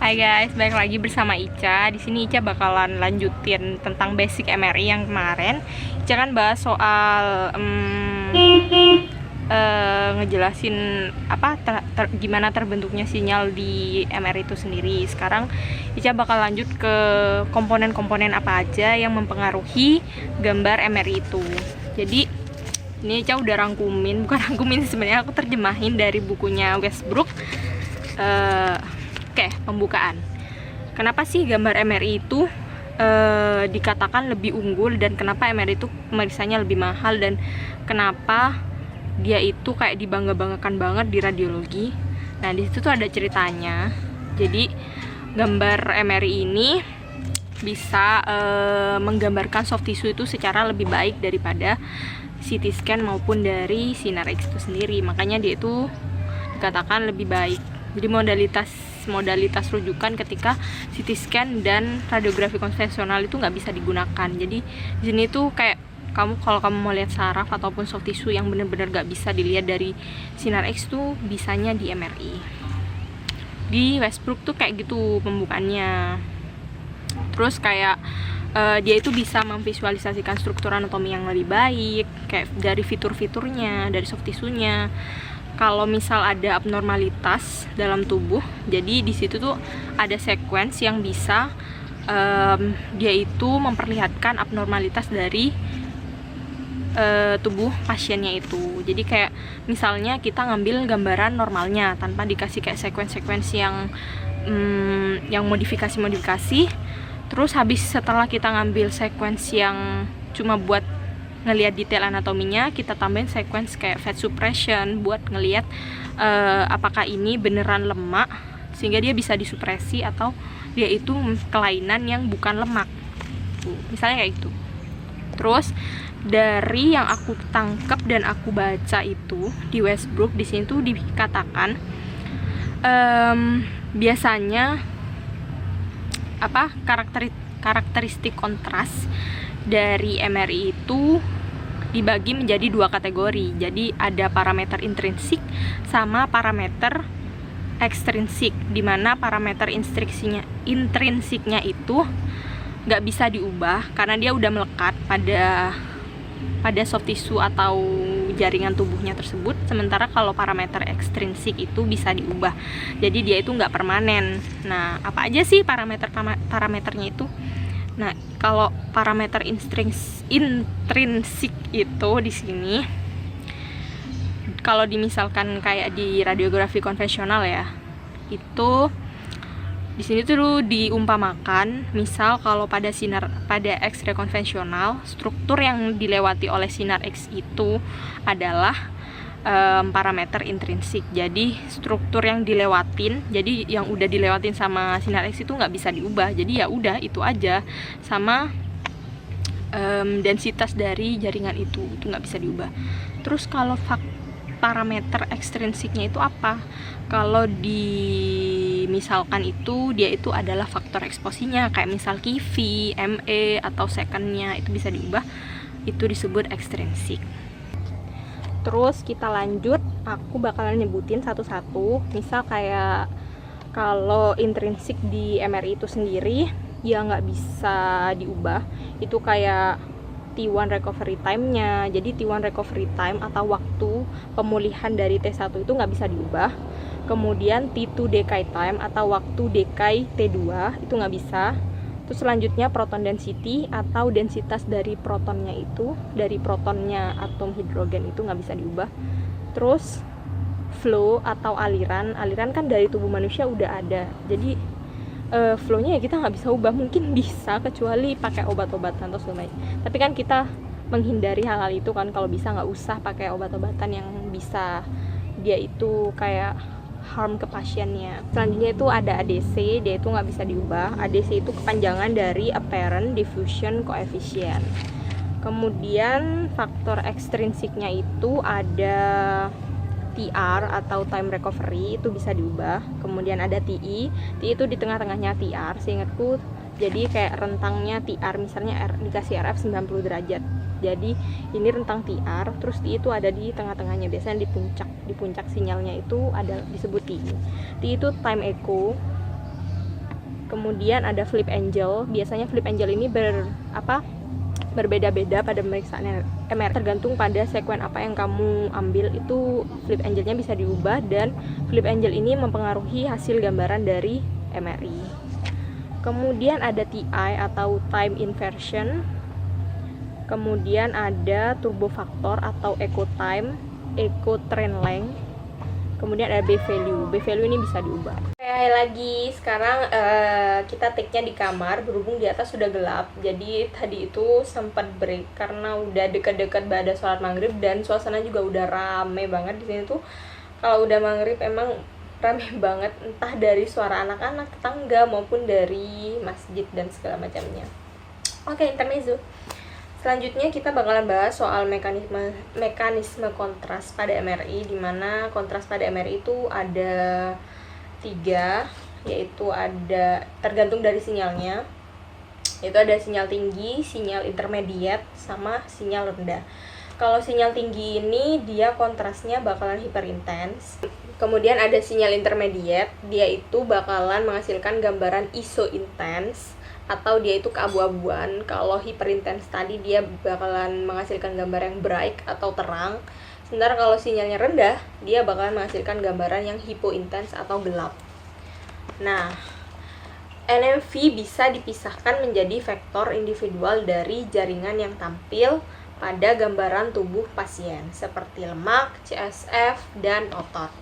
Hai guys, balik lagi bersama Ica. Di sini Ica bakalan lanjutin tentang basic MRI yang kemarin. Ica kan bahas soal ngejelasin apa gimana terbentuknya sinyal di MRI itu sendiri. Sekarang Ica bakal lanjut ke komponen-komponen apa aja yang mempengaruhi gambar MRI itu. Jadi ini Ica udah rangkumin, bukan rangkumin sebenarnya, aku terjemahin dari bukunya Westbrook. Oke, pembukaan. Kenapa sih gambar MRI itu dikatakan lebih unggul, dan kenapa MRI itu pemeriksaannya lebih mahal, dan kenapa dia itu kayak dibangga-banggakan banget di radiologi. Nah, di situ tuh ada ceritanya. Jadi gambar MRI ini bisa menggambarkan soft tissue itu secara lebih baik daripada CT scan maupun dari sinar X itu sendiri. Makanya dia itu dikatakan lebih baik. Jadi modalitas rujukan ketika CT scan dan radiografi konvensional itu nggak bisa digunakan. Jadi di sini tuh kayak kalau kamu mau lihat saraf ataupun soft tissue yang benar-benar nggak bisa dilihat dari sinar X tuh bisanya di MRI. Di Westbrook tuh kayak gitu pembukaannya. Terus kayak dia itu bisa memvisualisasikan struktur anatomi yang lebih baik, kayak dari fitur-fiturnya, dari soft tissue-nya. Kalau misal ada abnormalitas dalam tubuh, jadi di situ tuh ada sequence yang bisa dia itu memperlihatkan abnormalitas dari tubuh pasiennya itu. Jadi kayak misalnya kita ngambil gambaran normalnya tanpa dikasih kayak sequence yang modifikasi. Terus habis setelah kita ngambil sequence yang cuma buat ngelihat detail anatominya, kita tambahin sequence kayak fat suppression buat ngelihat apakah ini beneran lemak sehingga dia bisa disupresi atau dia itu kelainan yang bukan lemak. Misalnya kayak gitu. Terus dari yang aku tangkap dan aku baca itu di Westbrook, di sini tuh dikatakan biasanya karakteristik kontras dari MRI itu dibagi menjadi dua kategori. Jadi ada parameter intrinsik sama parameter ekstrinsik, dimana parameter intrinsiknya itu nggak bisa diubah karena dia udah melekat pada soft tissue atau jaringan tubuhnya tersebut. Sementara kalau parameter ekstrinsik itu bisa diubah, jadi dia itu nggak permanen. Nah, apa aja sih parameternya itu? Nah, kalau parameter intrinsik itu di sini, kalau dimisalkan kayak di radiografi konvensional ya, itu di sini tuh diumpamakan, misal kalau pada X-ray konvensional, struktur yang dilewati oleh sinar X itu adalah parameter intrinsik. Jadi struktur yang dilewatin, jadi yang udah dilewatin sama sinar X itu nggak bisa diubah. Jadi ya udah itu aja, sama densitas dari jaringan itu nggak bisa diubah. Terus kalau parameter ekstrinsiknya itu apa? Kalau misalkan itu dia itu adalah faktor eksposinya, kayak misal KV, ME atau secondnya itu bisa diubah, itu disebut ekstrinsik. Terus kita lanjut, aku bakalan nyebutin satu-satu. Misal kayak kalau intrinsik di MRI itu sendiri ya nggak bisa diubah, itu kayak T1 recovery time-nya. Jadi T1 recovery time atau waktu pemulihan dari T1 itu nggak bisa diubah. Kemudian T2 decay time atau waktu decay T2 itu nggak bisa. Terus selanjutnya proton density atau densitas dari protonnya itu, dari protonnya atom hidrogen itu nggak bisa diubah. Terus flow atau aliran kan dari tubuh manusia udah ada. Jadi flow-nya ya kita nggak bisa ubah, mungkin bisa kecuali pakai obat-obatan atau sebagainya. Tapi kan kita menghindari hal-hal itu kan, kalau bisa nggak usah pakai obat-obatan yang bisa dia itu kayak harm ke pasiennya. Selanjutnya itu ada ADC, dia itu nggak bisa diubah. ADC itu kepanjangan dari apparent diffusion coefficient. Kemudian faktor ekstrinsiknya itu ada TR atau time recovery, itu bisa diubah. Kemudian ada TI itu di tengah-tengahnya TR, seingatku. Jadi kayak rentangnya TR, misalnya dikasih RF 90 derajat. Jadi ini rentang TR, terus TI itu ada di tengah-tengahnya, biasanya di puncak sinyalnya itu ada disebut TI. TI itu time echo. Kemudian ada flip angel. Biasanya flip angel ini berbeda-beda pada pemeriksaan MRI, tergantung pada sekuen apa yang kamu ambil, itu flip angelnya bisa diubah, dan flip angel ini mempengaruhi hasil gambaran dari MRI. Kemudian ada TI atau time inversion. Kemudian ada turbo factor atau echo time, echo trend length. Kemudian ada B value. B value ini bisa diubah. Hai lagi, sekarang kita take-nya di kamar, berhubung di atas sudah gelap. Jadi tadi itu sempat break karena udah dekat-dekat pada sholat maghrib, dan suasana juga udah rame banget di sini tuh. Kalau udah maghrib emang rame banget, entah dari suara anak-anak, tetangga, maupun dari masjid dan segala macamnya. Oke, intermezzo. Selanjutnya kita bakalan bahas soal mekanisme kontras pada MRI, di mana kontras pada MRI itu ada 3, yaitu ada tergantung dari sinyalnya, yaitu ada sinyal tinggi, sinyal intermediate, sama sinyal rendah. Kalau sinyal tinggi ini dia kontrasnya bakalan hyperintens. Kemudian ada sinyal intermediate, dia itu bakalan menghasilkan gambaran isointens atau dia itu keabu-abuan. Kalau hyperintens tadi dia bakalan menghasilkan gambar yang bright atau terang. Sementara kalau sinyalnya rendah, dia bakalan menghasilkan gambaran yang hipointens atau gelap. Nah, NMV bisa dipisahkan menjadi vektor individual dari jaringan yang tampil pada gambaran tubuh pasien, seperti lemak, CSF, dan otot.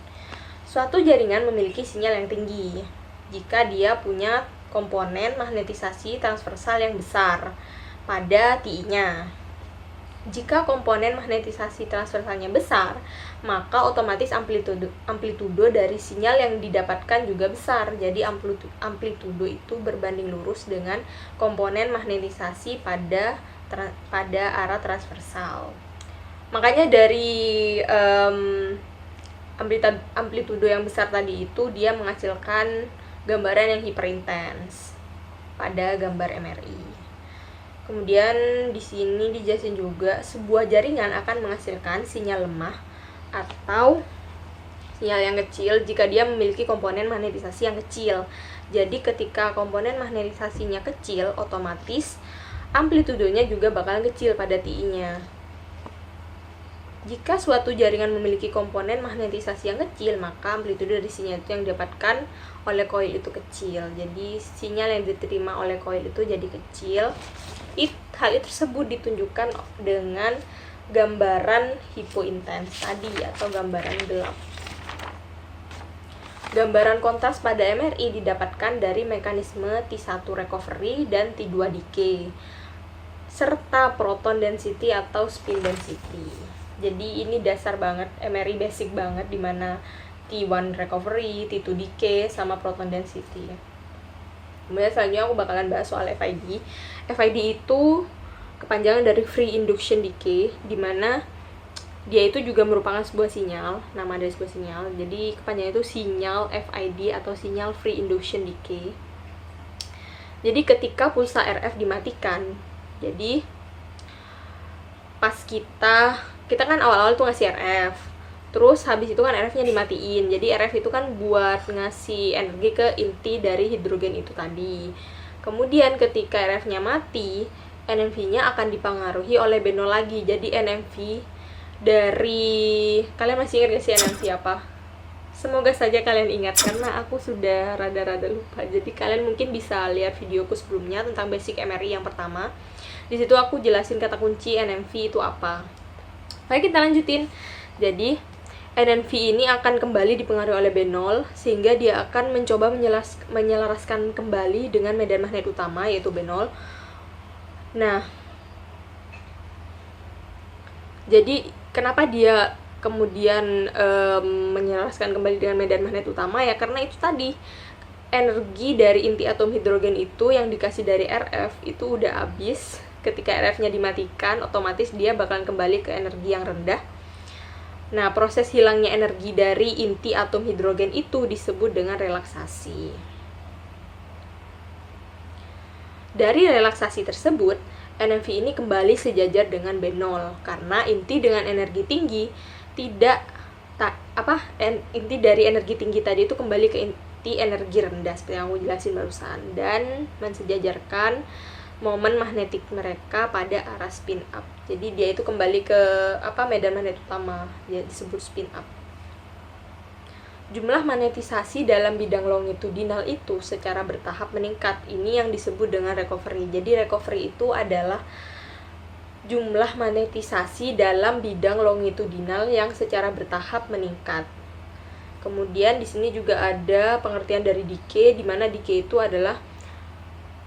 Suatu jaringan memiliki sinyal yang tinggi jika dia punya komponen magnetisasi transversal yang besar pada TI-nya. Jika komponen magnetisasi transversalnya besar, maka otomatis amplitudo dari sinyal yang didapatkan juga besar. Jadi amplitudo itu berbanding lurus dengan komponen magnetisasi pada arah transversal. Makanya dari amplitudo yang besar tadi itu dia menghasilkan gambaran yang hiperintens pada gambar MRI. Kemudian di sini dijelasin juga sebuah jaringan akan menghasilkan sinyal lemah atau sinyal yang kecil jika dia memiliki komponen magnetisasi yang kecil. Jadi ketika komponen magnetisasinya kecil, otomatis amplitudonya juga bakalan kecil pada TI-nya. Jika suatu jaringan memiliki komponen magnetisasi yang kecil, maka amplitudo dari sinyal itu yang didapatkan oleh koil itu kecil. Jadi sinyal yang diterima oleh koil itu jadi kecil. Hal itu tersebut ditunjukkan dengan gambaran hipointens tadi atau gambaran gelap. Gambaran kontras pada MRI didapatkan dari mekanisme T1 recovery dan T2 decay, serta proton density atau spin density. Jadi ini dasar banget, MRI basic banget, dimana T1 recovery, T2 decay, sama proton density. Kemudian selanjutnya aku bakalan bahas soal FID. FID itu kepanjangan dari free induction decay, dimana dia itu juga merupakan sebuah sinyal, nama dari sebuah sinyal. Jadi kepanjangannya itu sinyal FID atau sinyal free induction decay. Jadi ketika pulsa RF dimatikan, jadi pas kita kan awal-awal tuh ngasih RF, terus habis itu kan RF-nya dimatiin. Jadi RF itu kan buat ngasih energi ke inti dari hidrogen itu tadi. Kemudian ketika RF-nya mati, NMV-nya akan dipengaruhi oleh B0 lagi. Jadi NMV dari, kalian masih ingat gak sih NMV apa? Semoga saja kalian ingat, karena aku sudah rada-rada lupa. Jadi kalian mungkin bisa lihat videoku sebelumnya tentang basic MRI yang pertama. Di situ aku jelasin kata kunci NMV itu apa. Baik, kita lanjutin. Jadi NMV ini akan kembali dipengaruhi oleh B0, sehingga dia akan mencoba menyelaraskan kembali dengan medan magnet utama, yaitu B0. Nah, jadi kenapa dia kemudian menyelaraskan kembali dengan medan magnet utama, ya karena itu tadi, energi dari inti atom hidrogen itu yang dikasih dari RF itu udah habis. Ketika RF-nya dimatikan, otomatis dia bakalan kembali ke energi yang rendah. Nah, proses hilangnya energi dari inti atom hidrogen itu disebut dengan relaksasi. Dari relaksasi tersebut, NMV ini kembali sejajar dengan B0 karena inti dengan energi tinggi inti dari energi tinggi tadi itu kembali melewati energi rendah seperti yang aku jelasin barusan, dan mensejajarkan momen magnetik mereka pada arah spin up. Jadi dia itu kembali ke medan magnet utama, dia disebut spin up. Jumlah magnetisasi dalam bidang longitudinal itu secara bertahap meningkat. Ini yang disebut dengan recovery. Jadi recovery itu adalah jumlah magnetisasi dalam bidang longitudinal yang secara bertahap meningkat. Kemudian di sini juga ada pengertian dari decay, di mana decay itu adalah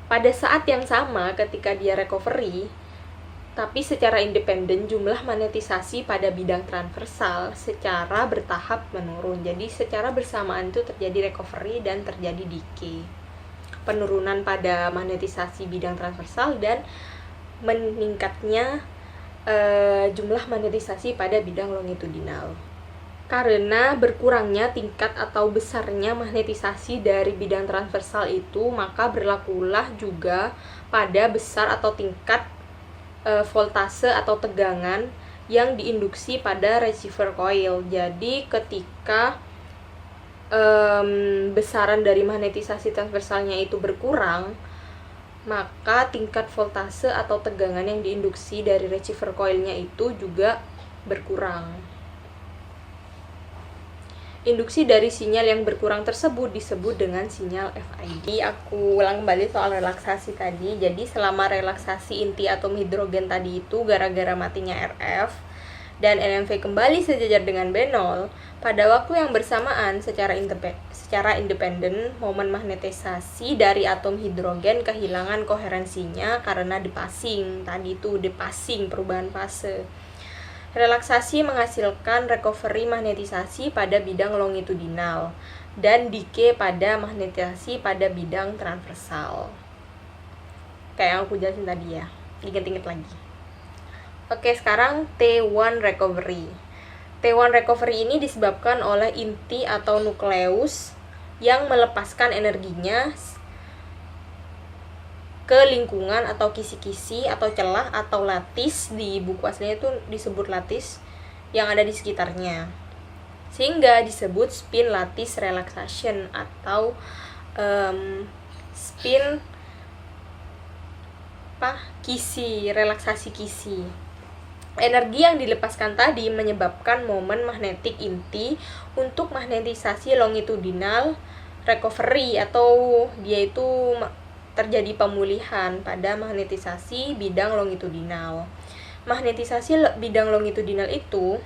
pada saat yang sama ketika dia recovery, tapi secara independen jumlah magnetisasi pada bidang transversal secara bertahap menurun. Jadi secara bersamaan itu terjadi recovery dan terjadi decay. Penurunan pada magnetisasi bidang transversal dan meningkatnya jumlah magnetisasi pada bidang longitudinal. Karena berkurangnya tingkat atau besarnya magnetisasi dari bidang transversal itu, maka berlakulah juga pada besar atau tingkat voltase atau tegangan yang diinduksi pada receiver coil. Jadi ketika besaran dari magnetisasi transversalnya itu berkurang, maka tingkat voltase atau tegangan yang diinduksi dari receiver coilnya itu juga berkurang. Induksi dari sinyal yang berkurang tersebut disebut dengan sinyal FID. Aku ulang kembali soal relaksasi tadi. Jadi selama relaksasi inti atom hidrogen tadi itu gara-gara matinya RF dan NMV kembali sejajar dengan B0, pada waktu yang bersamaan secara independen momen magnetisasi dari atom hidrogen kehilangan koherensinya karena depassing. Tadi itu depassing, perubahan fase. Relaksasi menghasilkan recovery magnetisasi pada bidang longitudinal dan decay pada magnetisasi pada bidang transversal. Kayak yang aku jelasin tadi ya, inget-inget lagi. Oke, sekarang T1 recovery. T1 recovery ini disebabkan oleh inti atau nukleus yang melepaskan energinya ke lingkungan atau kisi-kisi atau celah atau latis, di buku aslinya itu disebut latis, yang ada di sekitarnya, sehingga disebut spin lattice relaxation atau spin kisi, relaksasi kisi. Energi yang dilepaskan tadi menyebabkan momen magnetik inti untuk magnetisasi longitudinal recovery, atau dia itu terjadi pemulihan pada magnetisasi bidang longitudinal. Magnetisasi bidang longitudinal itu,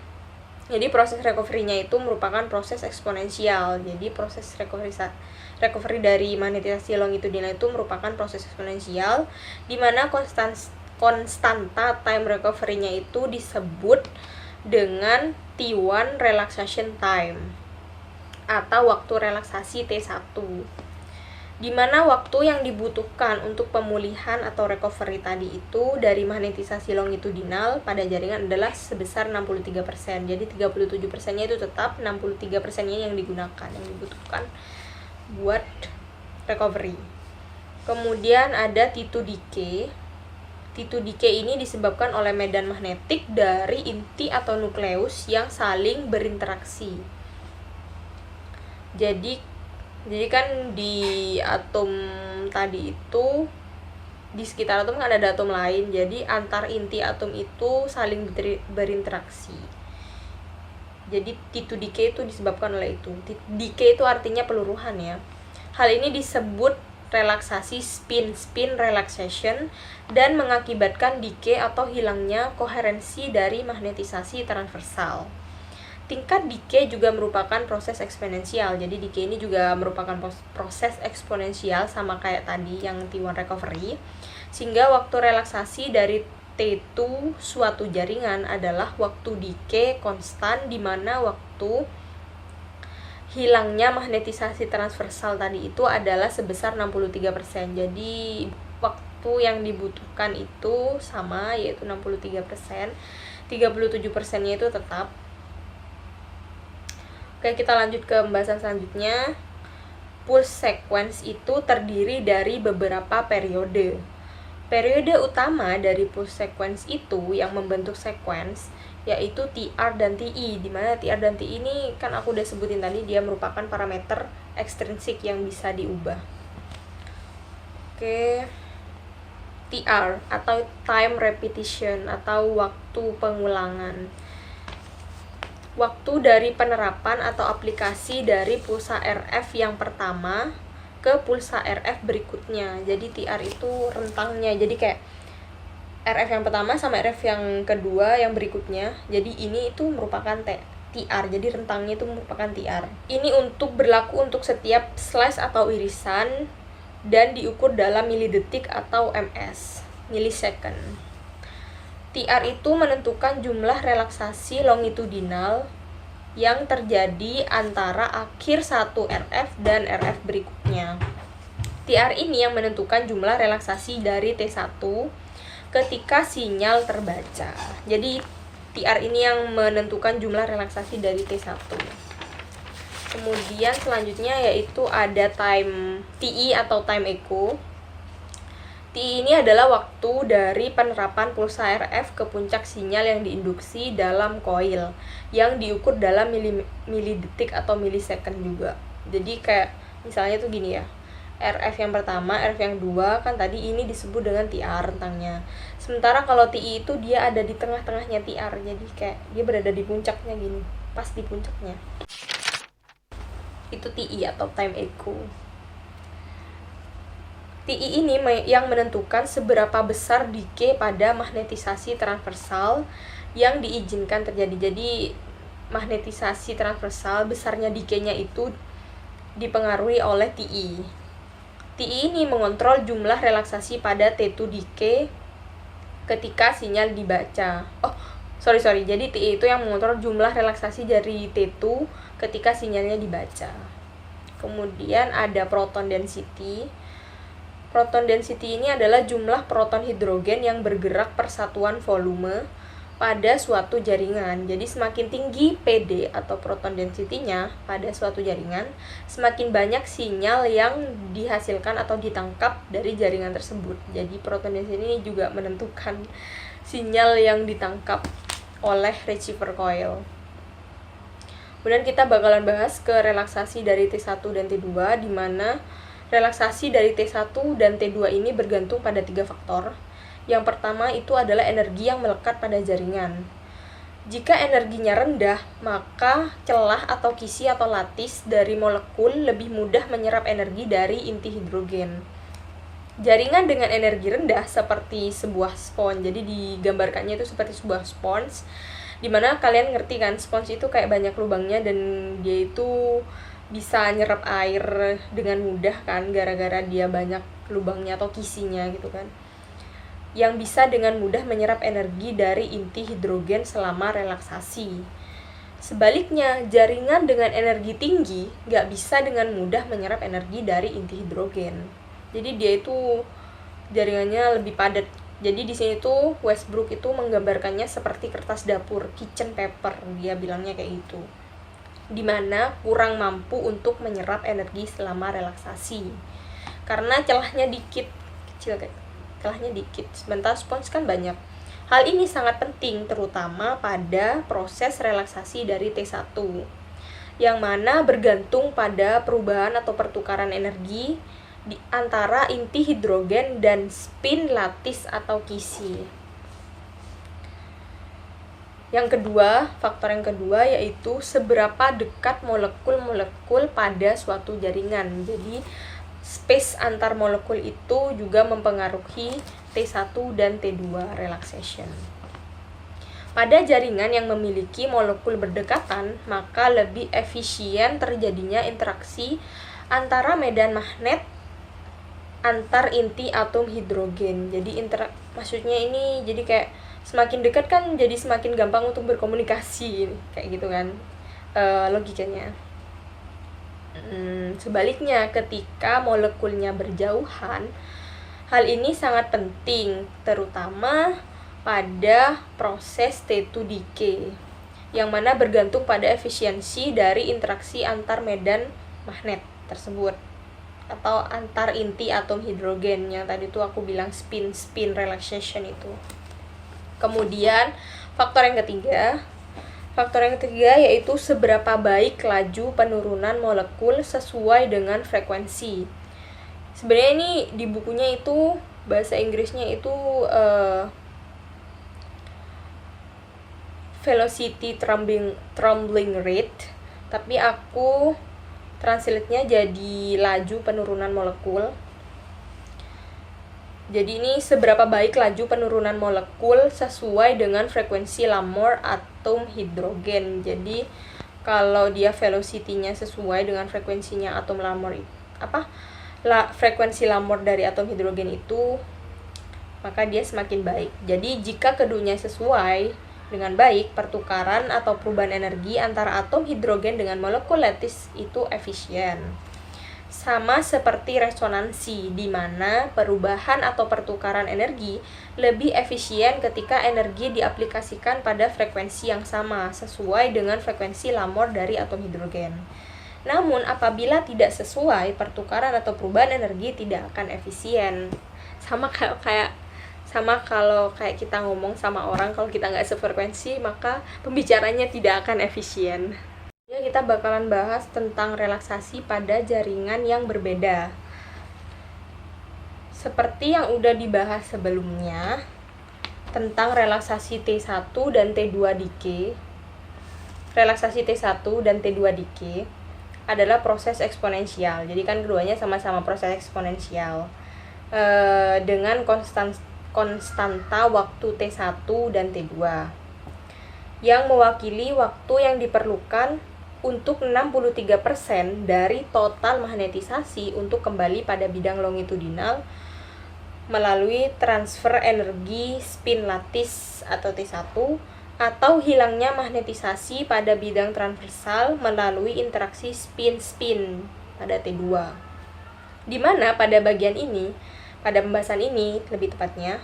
jadi proses recovery-nya itu merupakan proses eksponensial. Jadi proses recovery dari magnetisasi longitudinal itu merupakan proses eksponensial, di mana konstanta time recovery-nya itu disebut dengan T1 relaxation time atau waktu relaksasi T1, di mana waktu yang dibutuhkan untuk pemulihan atau recovery tadi itu dari magnetisasi longitudinal pada jaringan adalah sebesar 63%. Jadi 37%-nya itu tetap, 63%-nya yang digunakan, yang dibutuhkan buat recovery. Kemudian ada T2 decay. T2 decay ini disebabkan oleh medan magnetik dari inti atau nukleus yang saling berinteraksi. Jadi kan di atom tadi itu, di sekitar atom kan ada atom lain, jadi antar inti atom itu saling berinteraksi. Jadi T2 decay itu disebabkan oleh itu. Decay itu artinya peluruhan ya. Hal ini disebut relaksasi spin relaxation dan mengakibatkan decay atau hilangnya koherensi dari magnetisasi transversal. Tingkat decay juga merupakan proses eksponensial. Jadi decay ini juga merupakan proses eksponensial sama kayak tadi yang T1 recovery. Sehingga waktu relaksasi dari T2 suatu jaringan adalah waktu decay konstan, di mana waktu hilangnya magnetisasi transversal tadi itu adalah sebesar 63%. Jadi waktu yang dibutuhkan itu sama, yaitu 63%. 37%-nya itu tetap. Oke, kita lanjut ke pembahasan selanjutnya. Pulse sequence itu terdiri dari beberapa periode. Periode utama dari pulse sequence itu yang membentuk sequence yaitu TR dan TI, di mana TR dan TI ini kan aku udah sebutin tadi, dia merupakan parameter ekstrinsik yang bisa diubah. Oke. TR atau time repetition atau waktu pengulangan. Waktu dari penerapan atau aplikasi dari pulsa RF yang pertama ke pulsa RF berikutnya. Jadi TR itu rentangnya. Jadi kayak RF yang pertama sama RF yang kedua yang berikutnya. Jadi ini itu merupakan TR. Jadi rentangnya itu merupakan TR. Ini untuk berlaku untuk setiap slice atau irisan dan diukur dalam milidetik atau ms, millisecond. TR itu menentukan jumlah relaksasi longitudinal yang terjadi antara akhir satu RF dan RF berikutnya. TR ini yang menentukan jumlah relaksasi dari T1 ketika sinyal terbaca. Jadi TR ini yang menentukan jumlah relaksasi dari T1. Kemudian selanjutnya yaitu ada time TI atau time echo. TI ini adalah waktu dari penerapan pulsa RF ke puncak sinyal yang diinduksi dalam koil yang diukur dalam milidetik atau millisecond juga. Jadi kayak misalnya tuh gini ya, RF yang pertama, RF yang dua, kan tadi ini disebut dengan TR rentangnya. Sementara kalau TI itu dia ada di tengah-tengahnya TR, jadi kayak dia berada di puncaknya gini, pas di puncaknya. Itu TI atau time echo. TI ini yang menentukan seberapa besar decay pada magnetisasi transversal yang diizinkan terjadi. Jadi magnetisasi transversal besarnya decay-nya itu dipengaruhi oleh TI. TI ini mengontrol jumlah relaksasi pada T2 decay ketika sinyal dibaca. Jadi TI itu yang mengontrol jumlah relaksasi dari T2 ketika sinyalnya dibaca. Kemudian ada proton density. Proton density ini adalah jumlah proton hidrogen yang bergerak per satuan volume pada suatu jaringan. Jadi semakin tinggi PD atau proton density-nya pada suatu jaringan, semakin banyak sinyal yang dihasilkan atau ditangkap dari jaringan tersebut. Jadi proton density ini juga menentukan sinyal yang ditangkap oleh receiver coil. Kemudian kita bakalan bahas ke relaksasi dari T1 dan T2, di mana relaksasi dari T1 dan T2 ini bergantung pada 3 faktor. Yang pertama itu adalah energi yang melekat pada jaringan. Jika energinya rendah, maka celah atau kisi atau latis dari molekul lebih mudah menyerap energi dari inti hidrogen. Jaringan dengan energi rendah seperti sebuah spons. Jadi digambarkannya itu seperti sebuah spons, dimana kalian ngerti kan, spons itu kayak banyak lubangnya dan dia itu bisa nyerap air dengan mudah kan, gara-gara dia banyak lubangnya atau kisinya gitu kan, yang bisa dengan mudah menyerap energi dari inti hidrogen selama relaksasi. Sebaliknya, jaringan dengan energi tinggi nggak bisa dengan mudah menyerap energi dari inti hidrogen. Jadi dia itu jaringannya lebih padat. Jadi di sini tuh Westbrook itu menggambarkannya seperti kertas dapur, kitchen paper, dia bilangnya kayak gitu, dimana kurang mampu untuk menyerap energi selama relaksasi karena celahnya dikit, sementara spons kan banyak. Hal ini sangat penting terutama pada proses relaksasi dari T1 yang mana bergantung pada perubahan atau pertukaran energi di antara inti hidrogen dan spin latis atau kisi. Faktor yang kedua yaitu seberapa dekat molekul-molekul pada suatu jaringan. Jadi space antar molekul itu juga mempengaruhi T1 dan T2 relaxation. Pada jaringan yang memiliki molekul berdekatan, maka lebih efisien terjadinya interaksi antara medan magnet antar inti atom hidrogen. Jadi maksudnya ini jadi kayak semakin dekat kan jadi semakin gampang untuk berkomunikasi kayak gitu kan logikanya. Sebaliknya ketika molekulnya berjauhan, hal ini sangat penting terutama pada proses T2 decay yang mana bergantung pada efisiensi dari interaksi antar medan magnet tersebut. atau antar inti atom hidrogen yang tadi tuh aku bilang spin relaxation itu. Kemudian faktor yang ketiga yaitu seberapa baik laju penurunan molekul sesuai dengan frekuensi. Sebenarnya ini di bukunya itu bahasa Inggrisnya itu velocity trembling rate, tapi aku translate-nya jadi laju penurunan molekul. Jadi ini seberapa baik laju penurunan molekul sesuai dengan frekuensi Lamor atom hidrogen. Jadi kalau dia velocity-nya sesuai dengan frekuensinya atom Lamor frekuensi Lamor dari atom hidrogen itu, maka dia semakin baik. Jadi jika keduanya sesuai dengan baik, pertukaran atau perubahan energi antara atom hidrogen dengan molekul lattice itu efisien. Sama seperti resonansi, di mana perubahan atau pertukaran energi lebih efisien ketika energi diaplikasikan pada frekuensi yang sama, sesuai dengan frekuensi Lamor dari atom hidrogen. Namun, apabila tidak sesuai, pertukaran atau perubahan energi tidak akan efisien. Sama kalau kayak kita ngomong sama orang, kalau kita nggak sefrekuensi, maka pembicaranya tidak akan efisien. Ya, kita bakalan bahas tentang relaksasi pada jaringan yang berbeda. Seperti yang udah dibahas sebelumnya, tentang relaksasi T1 dan T2 decay. Relaksasi T1 dan T2 decay adalah proses eksponensial. Jadi kan keduanya sama-sama proses eksponensial. Dengan konstanta waktu T1 dan T2 yang mewakili waktu yang diperlukan untuk 63% dari total magnetisasi untuk kembali pada bidang longitudinal melalui transfer energi spin lattice atau T1, atau hilangnya magnetisasi pada bidang transversal melalui interaksi spin-spin pada T2. Di mana pada bagian ini, pada pembahasan ini lebih tepatnya,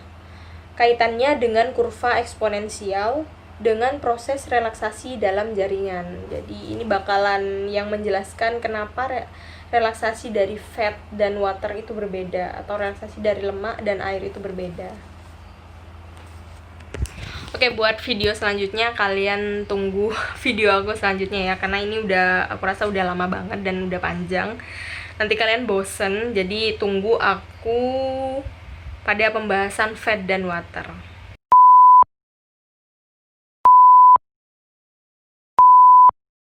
kaitannya dengan kurva eksponensial dengan proses relaksasi dalam jaringan. Jadi ini bakalan yang menjelaskan kenapa relaksasi dari fat dan water itu berbeda, atau relaksasi dari lemak dan air itu berbeda. Oke, buat video selanjutnya kalian tunggu video aku selanjutnya ya, karena ini aku rasa udah lama banget dan udah panjang. Nanti kalian bosen, jadi tunggu aku pada pembahasan fat dan water.